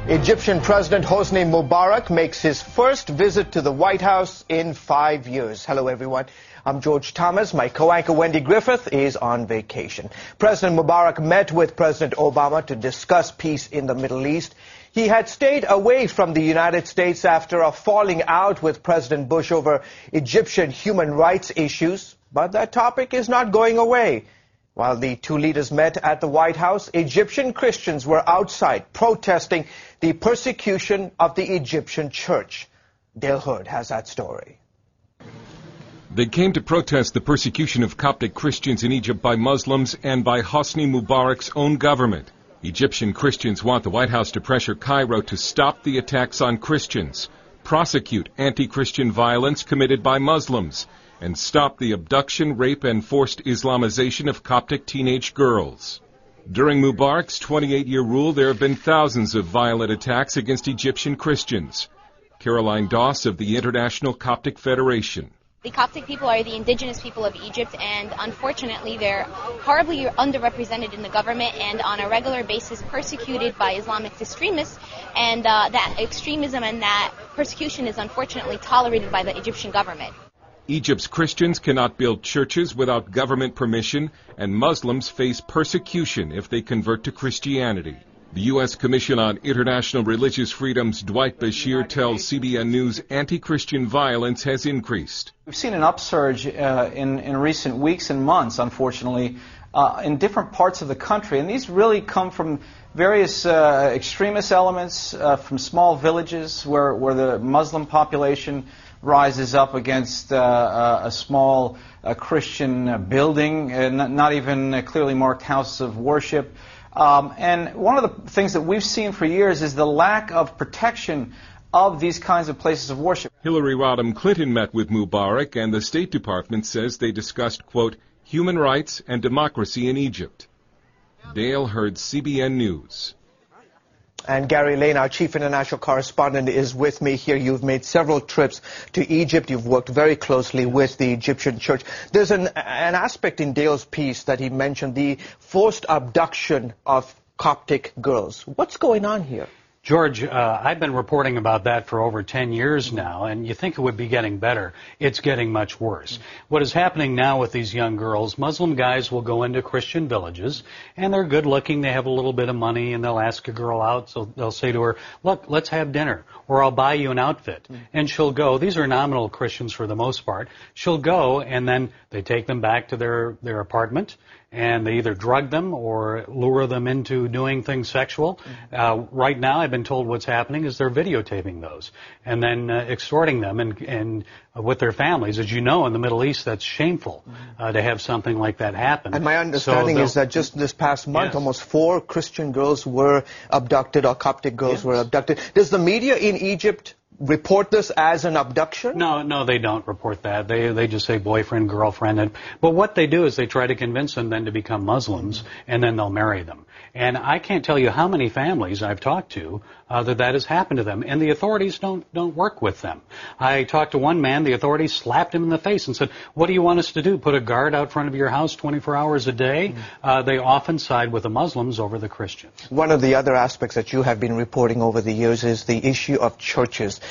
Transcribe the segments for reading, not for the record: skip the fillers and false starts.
Egyptian President Hosni Mubarak makes his first visit to the White House in 5 years. Hello, everyone. I'm George Thomas. My co-anchor Wendy Griffith is on vacation. President Mubarak met with President Obama to discuss peace in the Middle East. He had stayed away from the United States after a falling out with President Bush over Egyptian human rights issues. But that topic is not going away. While the two leaders met at the White House, Egyptian Christians were outside protesting the persecution of the Egyptian church. Dale Hurd has that story. They came to protest the persecution of Coptic Christians in Egypt by Muslims and by Hosni Mubarak's own government. Egyptian Christians want the White House to pressure Cairo to stop the attacks on Christians, prosecute anti-Christian violence committed by Muslims, and stop the abduction, rape, and forced Islamization of Coptic teenage girls. During Mubarak's 28-year rule, there have been thousands of violent attacks against Egyptian Christians. Caroline Doss of the International Coptic Federation. The Coptic people are the indigenous people of Egypt, and unfortunately they're horribly underrepresented in the government and on a regular basis persecuted by Islamist extremists, and that extremism and that persecution is unfortunately tolerated by the Egyptian government. Egypt's Christians cannot build churches without government permission, and Muslims face persecution if they convert to Christianity. The U.S. Commission on International Religious Freedom's Dwight Bashir tells CBN News anti-Christian violence has increased. We've seen an upsurge in recent weeks and months, unfortunately, in different parts of the country. And these really come from various extremist elements, from small villages where the Muslim population rises up against a small Christian building, not even a clearly marked house of worship. And one of the things that we've seen for years is the lack of protection of these kinds of places of worship. Hillary Rodham Clinton met with Mubarak, and the State Department says they discussed, quote, human rights and democracy in Egypt. Dale Hurd, CBN News. And Gary Lane, our chief international correspondent, is with me here. You've made several trips to Egypt. You've worked very closely with the Egyptian church. There's an aspect in Dale's piece that he mentioned, the forced abduction of Coptic girls. What's going on here? George, I've been reporting about that for over 10 years now, and you think it would be getting better. It's getting much worse. What is happening now with these young girls, Muslim guys will go into Christian villages, and they're good looking, they have a little bit of money, and they'll ask a girl out, so they'll say to her, look, let's have dinner, or I'll buy you an outfit. And she'll go. These are nominal Christians for the most part. She'll go, and then they take them back to their apartment, and they either drug them or lure them into doing things sexual. Right now, I've been told what's happening is they're videotaping those and then extorting them and with their families. As you know, in the Middle East, that's shameful to have something like that happen. And my understanding is that just this past month, almost 4 Christian girls were abducted, or Coptic girls were abducted. Does the media in Egypt report this as an abduction? No, they don't report that. They just say boyfriend, girlfriend. But what they do is they try to convince them then to become Muslims, and then they'll marry them. And I can't tell you how many families I've talked to that has happened to them, and the authorities don't work with them. I talked to one man, the authorities slapped him in the face and said, what do you want us to do, put a guard out front of your house 24 hours a day? They often side with the Muslims over the Christians. One of the other aspects that you have been reporting over the years is the issue of churches.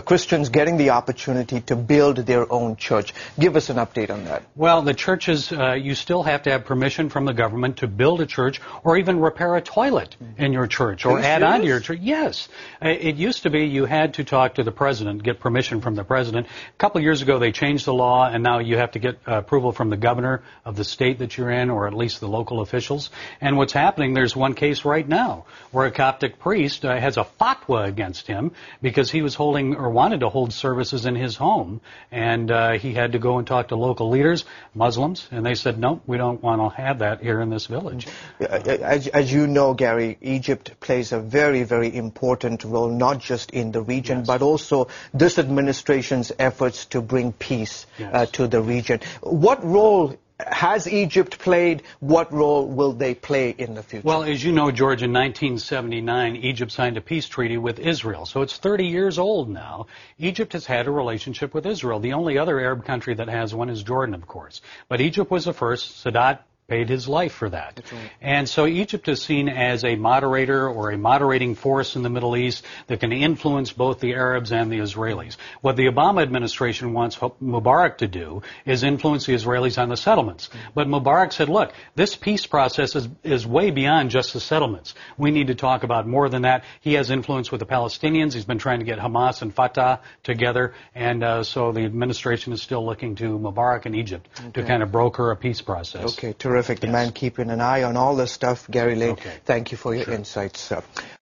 Christians getting the opportunity to build their own church. Give us an update on that. Well, the churches, you still have to have permission from the government to build a church or even repair a toilet in your church or add on to your church. Yes. It used to be you had to talk to the president, get permission from the president. A couple of years ago they changed the law, and now you have to get approval from the governor of the state that you're in, or at least the local officials. And what's happening, there's one case right now where a Coptic priest has a fatwa against him because he was holding or wanted to hold services in his home, and he had to go and talk to local leaders, Muslims, and they said, no, we don't want to have that here in this village. As you know, Gary, Egypt plays a very, very important role, not just in the region, but also this administration's efforts to bring peace to the region. What role has Egypt played? What role will they play in the future? Well, as you know, George, in 1979, Egypt signed a peace treaty with Israel. So it's 30 years old now. Egypt has had a relationship with Israel. The only other Arab country that has one is Jordan, of course. But Egypt was the first. Sadat paid his life for that. That's right. And so Egypt is seen as a moderator or a moderating force in the Middle East that can influence both the Arabs and the Israelis. What the Obama administration wants Mubarak to do is influence the Israelis on the settlements. But Mubarak said, look, this peace process is way beyond just the settlements. We need to talk about more than that. He has influence with the Palestinians. He's been trying to get Hamas and Fatah together. And so the administration is still looking to Mubarak in Egypt to kind of broker a peace process. Okay, terrific. The man keeping an eye on all this stuff. Gary Lane, thank you for your insights, sir.